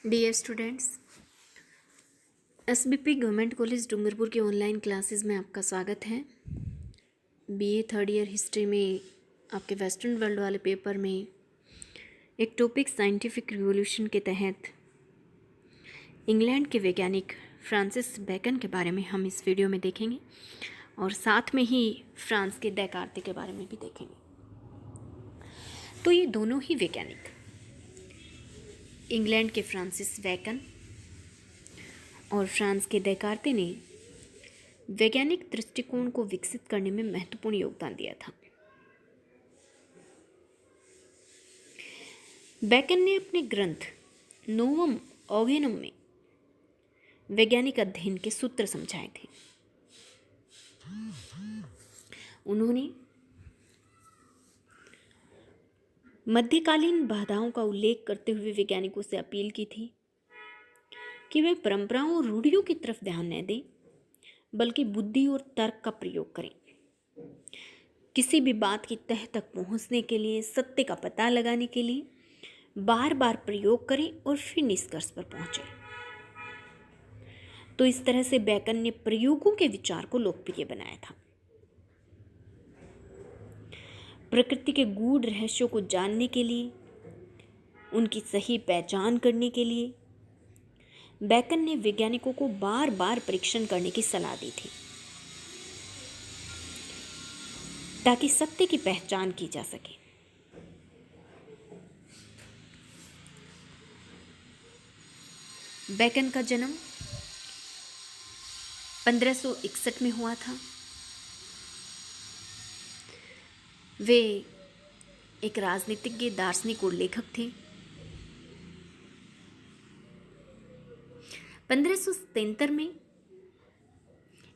Dear students, SBP government college Dungarpur के online classes में आपका स्वागत है। बीए थर्ड ईयर हिस्ट्री में आपके वेस्टर्न वर्ल्ड वाले पेपर में एक टॉपिक साइंटिफिक रिवॉल्यूशन के तहत इंग्लैंड के वैज्ञानिक फ्रांसिस बेकन के बारे में हम इस वीडियो में देखेंगे और साथ में ही फ्रांस के डेकार्ते के बारे में भी देखेंगे। तो ये दोनों ही वैज्ञानिक, इंग्लैंड के फ्रांसिस बेकन और फ्रांस के डेकार्ते ने वैज्ञानिक दृष्टिकोण को विकसित करने में महत्वपूर्ण योगदान दिया था। बेकन ने अपने ग्रंथ नोवम ऑर्गेनम में वैज्ञानिक अध्ययन के सूत्र समझाए थे। उन्होंने मध्यकालीन बाधाओं का उल्लेख करते हुए वैज्ञानिकों से अपील की थी कि वे परंपराओं और रूढ़ियों की तरफ ध्यान न दें, बल्कि बुद्धि और तर्क का प्रयोग करें। किसी भी बात की तह तक पहुंचने के लिए, सत्य का पता लगाने के लिए बार बार प्रयोग करें और फिर निष्कर्ष पर पहुंचे। तो इस तरह से बेकन ने प्रयोगों के विचार को लोकप्रिय बनाया था। प्रकृति के गूढ़ रहस्यों को जानने के लिए, उनकी सही पहचान करने के लिए बेकन ने वैज्ञानिकों को बार बार परीक्षण करने की सलाह दी थी, ताकि सत्य की पहचान की जा सके। बेकन का जन्म 1561 में हुआ था। वे एक राजनीतिज्ञ, दार्शनिक और लेखक थे। 1573 में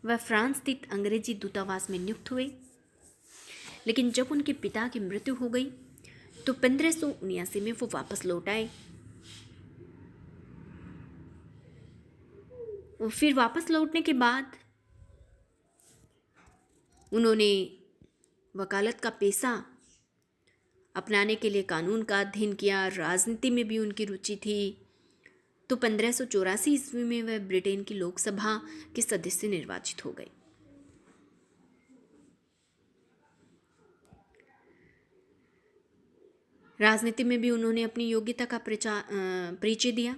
वह फ्रांस स्थित अंग्रेजी दूतावास में नियुक्त हुए, लेकिन जब उनके पिता की मृत्यु हो गई तो 1579 में वो वापस लौट आए। और फिर वापस लौटने के बाद उन्होंने वकालत का पेशा अपनाने के लिए कानून का अध्ययन किया। राजनीति में भी उनकी रुचि थी। तो 1584 ईस्वी में वह ब्रिटेन की लोकसभा के सदस्य निर्वाचित हो गए। राजनीति में भी उन्होंने अपनी योग्यता का परिचय दिया।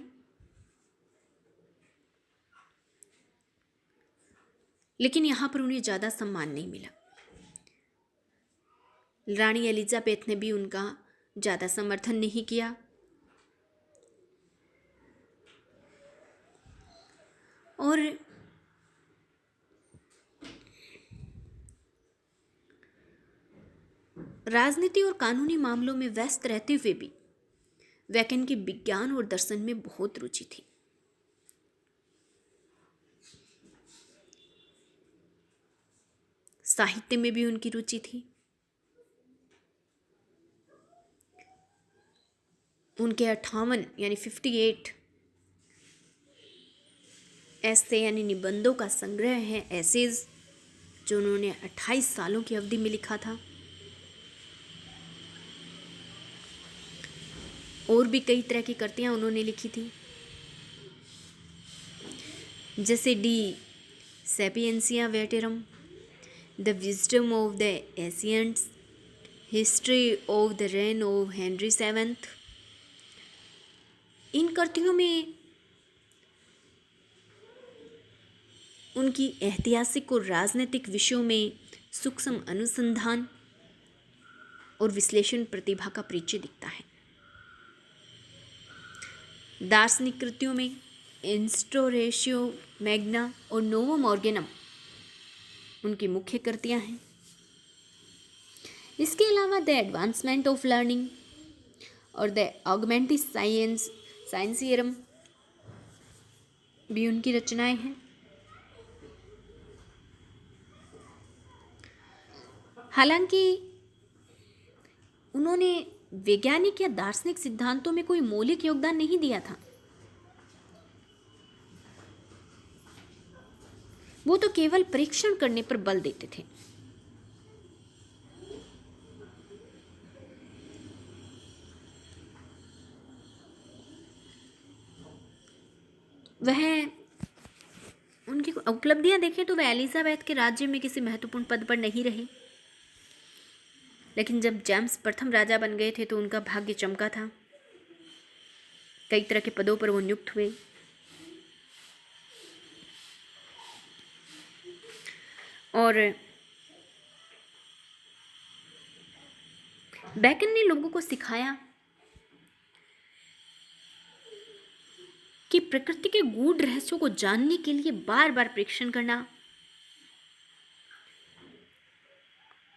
लेकिन यहाँ पर उन्हें ज़्यादा सम्मान नहीं मिला। रानी एलिजाबेथ ने भी उनका ज़्यादा समर्थन नहीं किया। और राजनीति और कानूनी मामलों में व्यस्त रहते हुए भी बेकन की विज्ञान और दर्शन में बहुत रुचि थी। साहित्य में भी उनकी रुचि थी। उनके 58 यानी 58 ऐसे यानी निबंधों का संग्रह है, एसेज, जो उन्होंने 28 सालों की अवधि में लिखा था। और भी कई तरह की कृतियां उन्होंने लिखी थी, जैसे de sapientia veterum, the wisdom of the ancients, history of the reign of Henry seventh. इन कृतियों में उनकी ऐतिहासिक और राजनीतिक विषयों में सूक्ष्म अनुसंधान और विश्लेषण प्रतिभा का परिचय दिखता है। दार्शनिक कृतियों में इंस्टोरेशियो मैग्ना और नोवम ऑर्गेनम उनकी मुख्य कृतियां हैं। इसके अलावा द एडवांसमेंट ऑफ लर्निंग और द ऑगमेंटेड साइंसियरम भी उनकी रचनाएं हैं। हालांकि उन्होंने वैज्ञानिक या दार्शनिक सिद्धांतों में कोई मौलिक योगदान नहीं दिया था। वो तो केवल परीक्षण करने पर बल देते थे। वह उनकी उपलब्धियां देखें तो वह एलिजाबेथ के राज्य में किसी महत्वपूर्ण पद पर नहीं रहे, लेकिन जब जेम्स प्रथम राजा बन गए थे तो उनका भाग्य चमका था। कई तरह के पदों पर वो नियुक्त हुए और बेकन ने लोगों को सिखाया कि प्रकृति के गूढ़ रहस्यों को जानने के लिए बार बार परीक्षण करना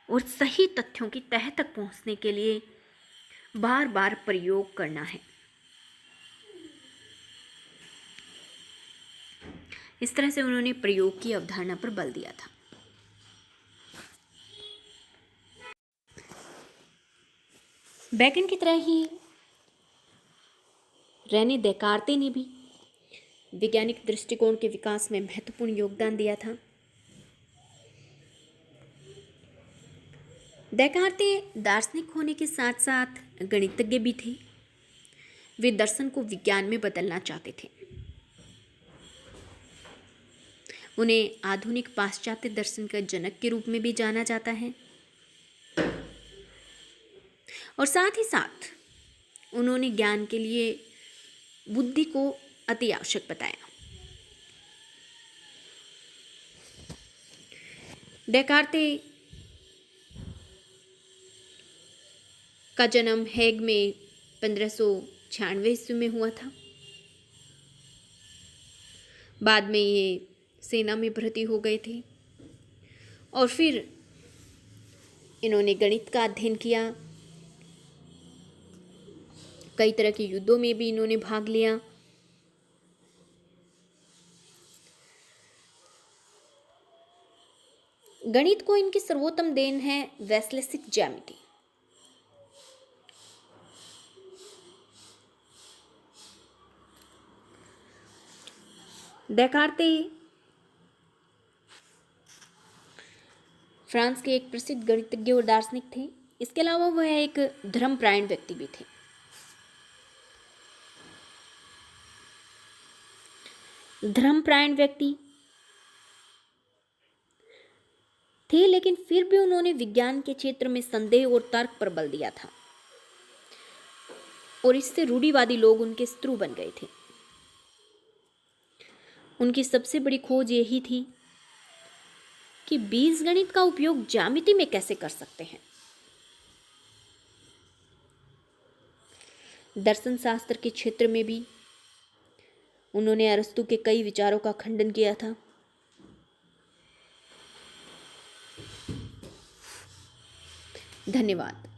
और सही तथ्यों की तह तक पहुंचने के लिए बार बार प्रयोग करना है। इस तरह से उन्होंने प्रयोग की अवधारणा पर बल दिया था। बेकन की तरह ही रेने देकार्ते ने भी वैज्ञानिक दृष्टिकोण के विकास में महत्वपूर्ण योगदान दिया था। देकार्ते दार्शनिक होने के साथ साथ गणितज्ञ भी थे। वे दर्शन को विज्ञान में बदलना चाहते थे। उन्हें आधुनिक पाश्चात्य दर्शन का जनक के रूप में भी जाना जाता है और साथ ही साथ उन्होंने ज्ञान के लिए बुद्धि को अति आवश्यक बताया। डेकार्ते का जन्म हेग में 1596 ईस्वी में हुआ था। बाद में ये सेना में भर्ती हो गए थे और फिर इन्होंने गणित का अध्ययन किया। कई तरह के युद्धों में भी इन्होंने भाग लिया। गणित को इनकी सर्वोत्तम देन है वैश्लेषिक ज्यामिति। डेकार्ते फ्रांस के एक प्रसिद्ध गणितज्ञ और दार्शनिक थे। इसके अलावा वह एक धर्मपरायण व्यक्ति भी थे। धर्मपरायण व्यक्ति थे, लेकिन फिर भी उन्होंने विज्ञान के क्षेत्र में संदेह और तर्क पर बल दिया था और इससे रूढ़िवादी लोग उनके शत्रु बन गए थे। उनकी सबसे बड़ी खोज यही थी कि बीजगणित का उपयोग ज्यामिति में कैसे कर सकते हैं। दर्शन शास्त्र के क्षेत्र में भी उन्होंने अरस्तु के कई विचारों का खंडन किया था। धन्यवाद।